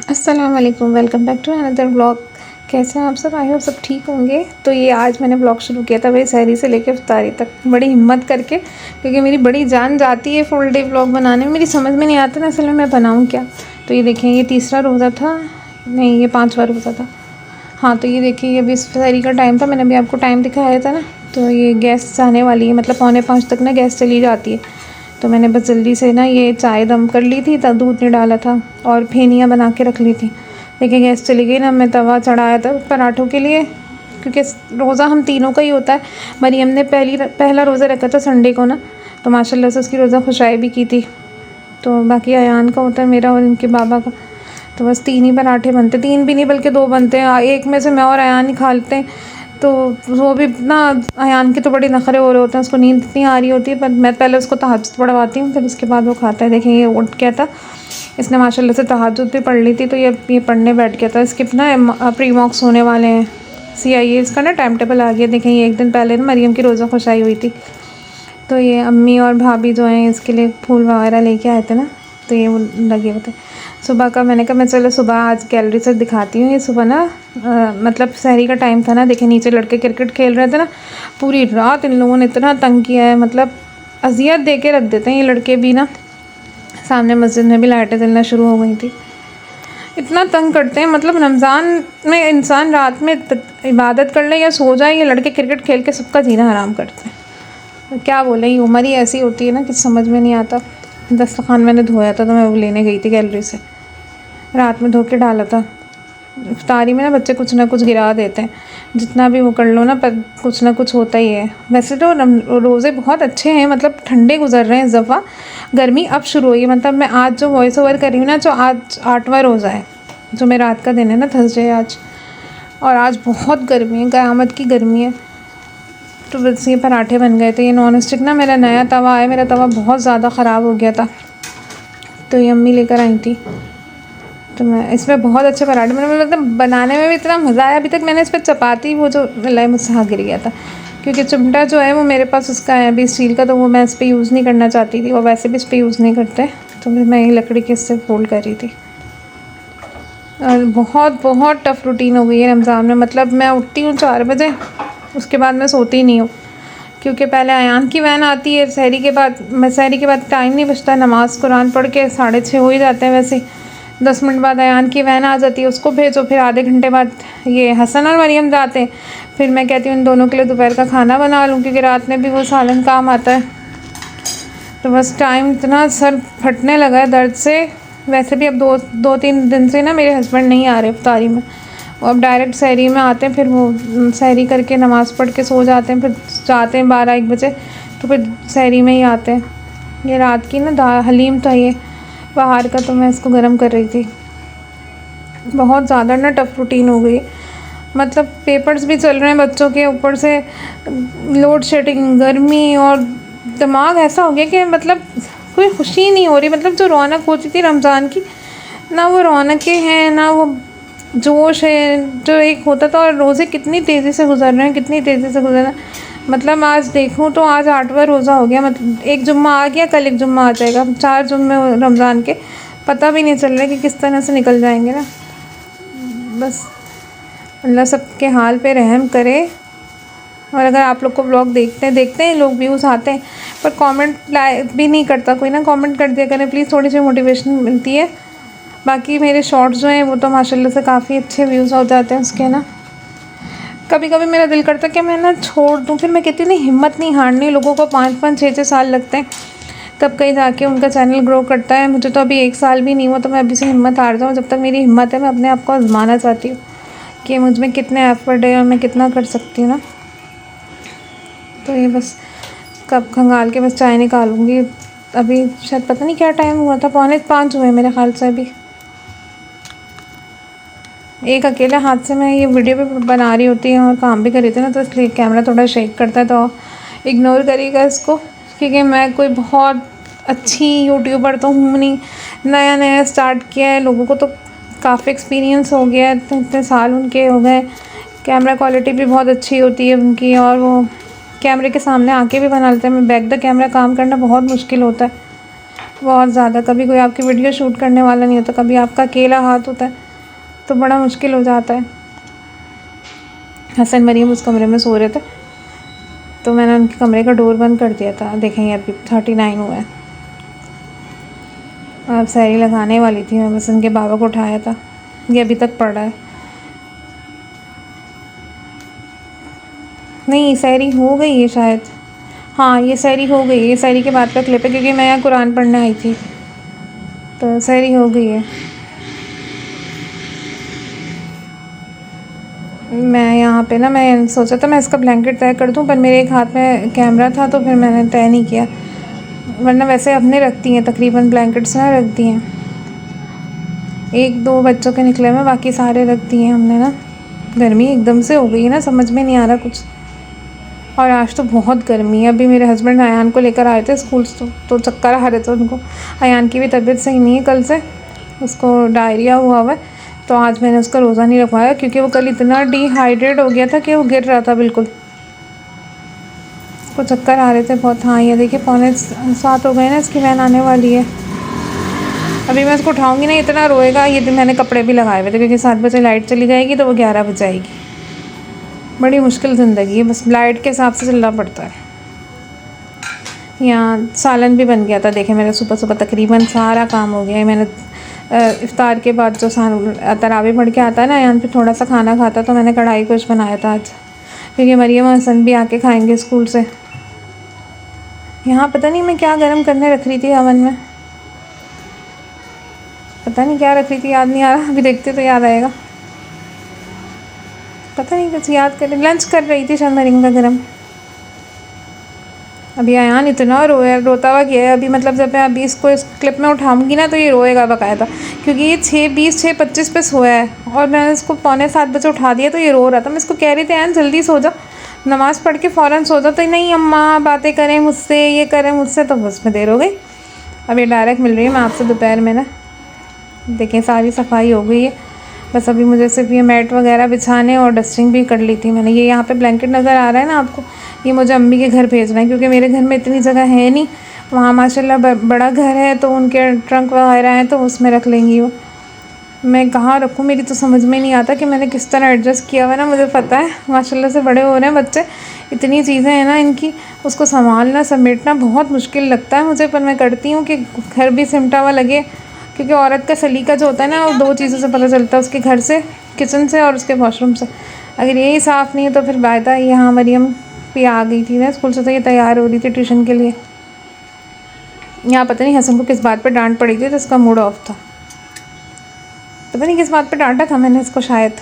अस्सलाम वालेकुम, welcome back to another vlog. कैसे हैं आप सब? आई होप सब ठीक होंगे। तो ये आज मैंने व्लॉग शुरू किया था भाई सहरी से लेकर इफ्तारी तक, बड़ी हिम्मत करके, क्योंकि मेरी बड़ी जान जाती है फुल डे व्लॉग बनाने में। मेरी समझ में नहीं आता ना असल में मैं बनाऊँ क्या। तो ये देखें, ये तीसरा रोज़ा था, नहीं ये 5वां रोज़ा था। हाँ तो ये देखिए, ये अभी सहरी का टाइम था, मैंने अभी आपको टाइम दिखाया था ना। तो ये गैस आने वाली है, मतलब 4:45 तक ना गैस चली जाती है। तो मैंने बस जल्दी से ना ये चाय दम कर ली थी, तब दूध नहीं डाला था और फेनियाँ बना के रख ली थी। देखिए गैस चली गई ना, मैं तवा चढ़ाया था पराठों के लिए, क्योंकि रोज़ा हम तीनों का ही होता है। मरियम ने पहला रोज़ा रखा था संडे को ना, तो माशाल्लाह से उसकी रोज़ा खुशाई भी की थी। तो बाकी अयान का होता है, मेरा और इनके बाबा का। तो बस 3 ही पराठे बनते, 3 भी नहीं बल्कि 2 बनते हैं। एक में से मैं और अयान ही खा लेते हैं। तो वो भी ना, अयान के तो बड़े नखरे हो रहे होते हैं, उसको नींद इतनी आ रही होती है, पर मैं पहले उसको तहज्जुद पढ़वाती हूँ, फिर उसके बाद वो खाता है। देखें ये उठ गया था, इसने माशाल्लाह से तहज्जुद भी पढ़ ली थी, तो ये पढ़ने बैठ गया था। इसके ना प्री मॉक्स होने वाले हैं, CIA इसका ना टाइम टेबल आ गया। देखें ये एक दिन पहले ना मरियम की रोज़ा खुशाई हुई थी, तो ये अम्मी और भाभी जो हैं इसके लिए फूल वगैरह लेके आए थे ना, तो ये वो लगे हुए थे। सुबह का मैंने कहा मैं चलो सुबह आज गैलरी से दिखाती हूँ। ये सुबह ना मतलब सहरी का टाइम था ना, देखे नीचे लड़के क्रिकेट खेल रहे थे ना, पूरी रात इन लोगों ने इतना तंग किया है, मतलब अजियत दे के रख देते हैं ये लड़के भी ना। सामने मस्जिद में भी लाइटें जलना शुरू हो गई थी, इतना तंग करते हैं। मतलब रमज़ान में इंसान रात में इबादत कर ले या सो जाए, ये लड़के क्रिकेट खेल के सबका जीना हराम करते हैं। तो क्या बोले, ये उम्र ही ऐसी होती है ना कि समझ में नहीं आता। दस्तरखान मैंने धोया था, तो मैं वो लेने गई थी गैलरी से, रात में धो के डाला था। इफ्तारी में ना बच्चे कुछ ना कुछ गिरा देते हैं, जितना भी वो कर लो ना, पर कुछ ना कुछ होता ही है। वैसे तो रोज़े बहुत अच्छे हैं, मतलब ठंडे गुजर रहे हैं इस दफ़ा। गर्मी अब शुरू हुई है, मतलब मैं आज जो वॉइस ओवर कर रही हूँ ना, जो आज 8वां रोज़ा है, जो मेरा रात का दिन है ना, थर्सडे आज। और आज बहुत गर्मी है, क़यामत की गर्मी है। तो बस ये पराठे बन गए थे। ये नॉन स्टिक ना मेरा नया तवा है, मेरा तवा बहुत ज़्यादा ख़राब हो गया था, तो ये अम्मी लेकर आई थी। तो मैं इसमें बहुत अच्छे पराठे, मैंने मतलब बनाने में भी इतना मज़ा आया। अभी तक मैंने इस पर चपाती, वो जो लाई मुझसे हाँ गिर गया था, क्योंकि चिमटा जो है वो मेरे पास उसका है अभी स्टील का, तो वो मैं इस पर यूज़ नहीं करना चाहती थी, और वैसे भी इस पर यूज़ नहीं करते, तो फिर मैं ये लकड़ी के इससे फोल्ड कर रही थी। और बहुत बहुत टफ़ रूटीन हो गई है रमज़ान में। मतलब मैं उठती हूँ 4 बजे, उसके बाद मैं सोती नहीं हूँ, क्योंकि पहले अयान की वैन आती है सहरी के बाद। मैं सहरी के बाद टाइम नहीं बचता, नमाज़ कुरान पढ़ के 6:30 हो ही जाते हैं वैसे। 10 मिनट बाद अयान की वैन आ जाती है, उसको भेजो, फिर आधे घंटे बाद ये हसन और मरियम जाते हैं। फिर मैं कहती हूँ इन दोनों के लिए दोपहर का खाना बना लूँ, क्योंकि रात में भी वो सालन काम आता है। तो बस टाइम इतना सर फटने लगा है दर्द से। वैसे भी अब 2-3 दिन से ना मेरे हस्बैंड नहीं आ रहे इफ्तारी में, वो अब डायरेक्ट सहरी में आते हैं, फिर वो सहरी करके नमाज़ पढ़ के सो जाते हैं, फिर जाते हैं 12-1 बजे, तो फिर सहरी में ही आते हैं। ये रात की ना हलीम था ये बाहर का, तो मैं इसको गर्म कर रही थी। बहुत ज़्यादा ना टफ़ रूटीन हो गई, मतलब पेपर्स भी चल रहे हैं बच्चों के, ऊपर से लोड शेडिंग, गर्मी, और दिमाग ऐसा हो गया कि मतलब कोई खुशी नहीं हो रही। मतलब जो रौनक होती थी रमज़ान की, ना वो रौनकें हैं, ना वो जोश है जो एक होता था। और रोज़े कितनी तेज़ी से गुजर रहे हैं, कितनी तेज़ी से गुजर रहे हैं। मतलब आज देखूँ तो आज 8वां रोज़ा हो गया, मतलब एक जुम्मा आ गया, कल एक जुम्मा आ जाएगा, 4 जुम्मे रमज़ान के, पता भी नहीं चल रहा कि किस तरह से निकल जाएंगे ना। बस अल्लाह सबके हाल पे रहम करे। और अगर आप लोग को ब्लॉग देखते हैं लोग, व्यूज़ आते हैं, पर कमेंट भी नहीं करता कोई ना, कमेंट कर दिया करें प्लीज़, थोड़ी सी मोटिवेशन मिलती है। बाकी मेरे शॉर्ट्स जो हैं वो तो माशाल्लाह से काफ़ी अच्छे व्यूज़ हो जाते हैं उसके ना। कभी कभी मेरा दिल करता है कि मैं ना छोड़ दूँ, फिर मैं कहती हूँ नहीं, हिम्मत नहीं हारनी। लोगों को 5-5, 6-6 साल लगते हैं, तब कहीं जाके उनका चैनल ग्रो करता है। मुझे तो अभी 1 साल भी नहीं हुआ, तो मैं अभी से हिम्मत हार जाऊँ। जब तक मेरी हिम्मत है, मैं अपने आप को आजमाना चाहती हूँ कि मुझ में कितने एफर्ट है और मैं कितना कर सकती हूँ ना। तो ये बस कब खंगाल के बस चाय निकालूंगी। अभी शायद पता नहीं क्या टाइम हुआ था, 4:45 हुए मेरे ख्याल से। अभी एक अकेले हाथ से मैं ये वीडियो भी बना रही होती है और काम भी कर रही थी ना, तो इसलिए कैमरा थोड़ा शेक करता है, तो इग्नोर करिएगा इसको, क्योंकि मैं कोई बहुत अच्छी यूट्यूबर तो हूँ नहीं, नया नया स्टार्ट किया है। लोगों को तो काफ़ी एक्सपीरियंस हो गया है, इतने साल उनके हो गए। कैमरा क्वालिटी भी बहुत अच्छी होती है उनकी, और वो कैमरे के सामने आके भी बना लेते हैं। मैं बैक द कैमरा काम करना बहुत मुश्किल होता है, बहुत ज़्यादा। कभी कोई आपकी वीडियो शूट करने वाला नहीं होता, कभी आपका अकेला हाथ होता है तो बड़ा मुश्किल हो जाता है। हसन मरीम उस कमरे में सो रहे थे तो मैंने उनके कमरे का डोर बंद कर दिया था। देखेंगे अभी 39 हुआ है। अब सहरी लगाने वाली थी, मैं बस उनके बाबा को उठाया था, ये अभी तक पड़ा है। नहीं, सहरी हो गई है शायद। हाँ, ये सहरी हो गई है। ये सहरी के बाद का क्लिप है क्योंकि मैं यहाँ कुरान पढ़ने आई थी, तो सहरी हो गई है। मैं यहाँ पे ना, मैं सोचा था मैं इसका ब्लैंकेट तय कर दूँ, पर मेरे एक हाथ में कैमरा था तो फिर मैंने तय नहीं किया, वरना वैसे अपने रखती हैं तकरीबन ब्लैंकेट्स ना रख दी हैं। एक दो बच्चों के निकले में, बाकी सारे रख दिए हमने ना। गर्मी एकदम से हो गई है ना, समझ में नहीं आ रहा कुछ। और आज तो बहुत गर्मी है। अभी मेरे हस्बैंड अयान को लेकर आए थे स्कूल से, तो चक्कर आ रहे थे उनको। अयान की भी तबीयत सही नहीं है कल से, उसको डायरिया हुआ है। तो आज मैंने उसका रोज़ा नहीं रखवाया क्योंकि वो कल इतना डिहाइड्रेट हो गया था कि वो गिर रहा था बिल्कुल, उसको चक्कर आ रहे थे बहुत। हाँ, ये देखिए 6:45 हो गए ना, इसकी वैन आने वाली है। अभी मैं उसको उठाऊँगी ना, इतना रोएगा। ये दिन मैंने कपड़े भी लगाए हुए थे क्योंकि 7 बजे लाइट चली जाएगी तो वो 11 बजे आएगी। बड़ी मुश्किल ज़िंदगी है, बस लाइट के हिसाब से चलना पड़ता है। यहाँ सालन भी बन गया था। देखें, मेरा सुबह सुबह तकरीबन सारा काम हो गया है। मैंने इफ़्तार के बाद जो तरावी पढ़ के आता है ना, यहाँ पे थोड़ा सा खाना खाता, तो मैंने कढ़ाई गोश्त बनाया था आज, क्योंकि मरियम हसन भी आके खाएंगे स्कूल से। यहाँ पता नहीं मैं क्या गर्म करने रख रही थी अवन में, पता नहीं क्या रख रही थी, याद नहीं आ रहा। अभी देखते तो याद आएगा। पता नहीं कुछ याद कर, लंच कर रही थी शायद मरियम का गर्म। अभी अयान इतना रोता हुआ गया है अभी, मतलब जब मैं अभी इसको इस क्लिप में उठाऊंगी ना तो ये रोएगा बकायदा, क्योंकि ये 6:20 6:25 पे सोया है और मैंने इसको 6:45 बजे उठा दिया तो ये रो रहा था। मैं इसको कह रही थी अयान जल्दी सो जा, नमाज़ पढ़ के फ़ौरन सो जा, तो नहीं अम्मा बातें करें मुझसे, ये करें मुझसे, तो उसमें देर हो गई। अब ये डायरेक्ट मिल रही है मैं आपसे दोपहर में ना। देखें, सारी सफाई हो गई है, बस अभी मुझे सिर्फ ये मैट वगैरह बिछाने और डस्टिंग भी कर ली थी मैंने। ये यहाँ पे ब्लैंकेट नज़र आ रहा है ना आपको, ये मुझे अम्मी के घर भेजना है क्योंकि मेरे घर में इतनी जगह है नहीं। वहाँ माशाल्लाह बड़ा घर है तो उनके ट्रंक वगैरह हैं तो उसमें रख लेंगी वो। मैं कहाँ रखूँ, मेरी तो समझ में नहीं आता कि मैंने किस तरह एडजस्ट किया हुआ है ना। मुझे पता है माशाल्लाह से बड़े हो रहे हैं बच्चे, इतनी चीज़ें हैं ना इनकी, उसको संभालना समेटना बहुत मुश्किल लगता है मुझे, पर मैं करती हूँ कि घर भी सिमटा हुआ लगे, क्योंकि औरत का सलीका जो होता है ना, वो 2 चीज़ों से पता चलता है, उसके घर से, किचन से, और उसके वॉशरूम से। अगर यही साफ़ नहीं है तो फिर बायदा। यहाँ मरियम भी आ गई थी ना स्कूल से, तो ये तैयार हो रही थी ट्यूशन के लिए। यहाँ पता नहीं हसन को किस बात पे डांट पड़ी थी तो इसका मूड ऑफ था, पता नहीं किस बात पे डांटा था मैंने इसको शायद।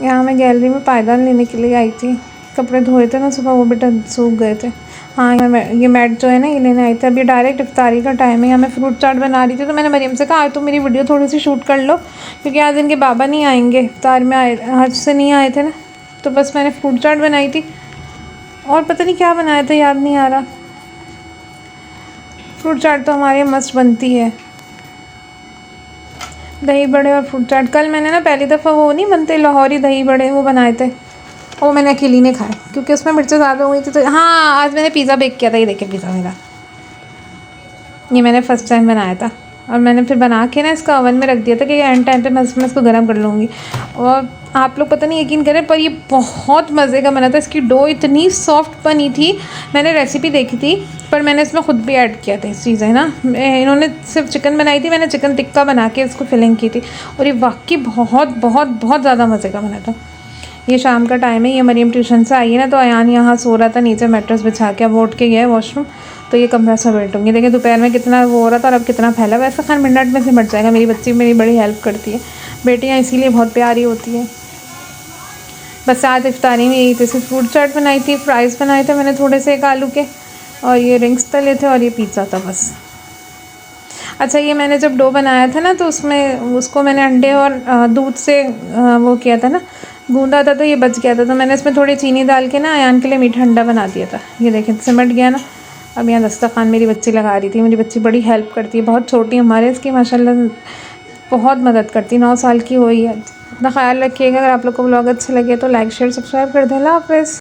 यहाँ मैं गैलरी में पायदान लेने के लिए आई थी, कपड़े धोए थे ना सुबह, वो बेटा सूख गए थे। हाँ, ये मैट जो है ना, ये लेने आई थी। अभी डायरेक्ट इफ्तारी का टाइम है। यहाँ मैं फ्रूट चाट बना रही थी तो मैंने मरियम से कहा आज तुम मेरी वीडियो थोड़ी सी शूट कर लो, क्योंकि आज इनके बाबा नहीं आएंगे, इफ्तार में आए, हज से नहीं आए थे ना, तो बस मैंने फ्रूट चाट बनाई थी और पता नहीं क्या बनाया था, याद नहीं आ रहा। फ्रूट चाट तो हमारे यहाँ मस्त बनती है, दही बड़े और फ्रूट चाट। कल मैंने ना पहली दफ़ा वो नहीं बनते लाहौरी दही बड़े, वो बनाए थे, वो मैंने अकेली ने खाए क्योंकि उसमें मिर्चें ज़्यादा हो गई थी। तो हाँ, आज मैंने पिज़्ज़ा बेक किया था। ये देखिए पिज़्ज़ा मेरा, ये मैंने फ़र्स्ट टाइम बनाया था और मैंने फिर बना के ना इसका ओवन में रख दिया था कि एंड टाइम पे मैं इसको गर्म कर लूँगी। और आप लोग पता नहीं यकीन करें, पर ये बहुत मज़े का बना था। इसकी डो इतनी सॉफ्ट बनी थी, मैंने रेसिपी देखी थी पर मैंने इसमें ख़ुद भी ऐड किया था इस चीज़ें ना। इन्होंने सिर्फ चिकन बनाई थी, मैंने चिकन टिक्का बना के इसको फिलिंग की थी और ये वाकई बहुत बहुत बहुत ज़्यादा मज़े का बना था। ये शाम का टाइम है, ये मरीम ट्यूशन से आई है ना, तो अयान यहाँ सो रहा था नीचे मैट्रेस बिछा के, अब वो उठ के गया है वॉशरूम, तो ये कमरा समेटूँगी। देखिए दोपहर में कितना वो हो रहा था और अब कितना फैला। वैसे खैर मिनट में सिमट जाएगा, मेरी बच्ची मेरी बड़ी हेल्प करती है, बेटियाँ इसीलिए बहुत प्यारी होती हैं। बस आज इफ्तारी में यही थी, सिर्फ फ्रूट चाट बनाई थी, फ्राइज़ बनाए थे मैंने थोड़े से एक आलू के, और ये रिंग्स तले थे और ये पिज़्ज़ा था बस। अच्छा, ये मैंने जब डो बनाया था ना तो उसमें उसको मैंने अंडे और दूध से वो किया था ना, गूंदा था, तो ये बच गया था, तो मैंने इसमें थोड़ी चीनी डाल के ना अयान के लिए मीठा अंडा बना दिया था। ये देखें सिमट गया ना। अब यहाँ दस्तरखान मेरी बच्ची लगा रही थी, मेरी बच्ची बड़ी हेल्प करती है, बहुत छोटी हमारे इसकी माशाल्लाह, बहुत मदद करती, 9 साल की हुई है। अपना ख्याल रखिएगा। अगर आप लोग को व्लॉग अच्छा लगे तो लाइक शेयर सब्सक्राइब कर दें। अल्लाह हाफ़िज़।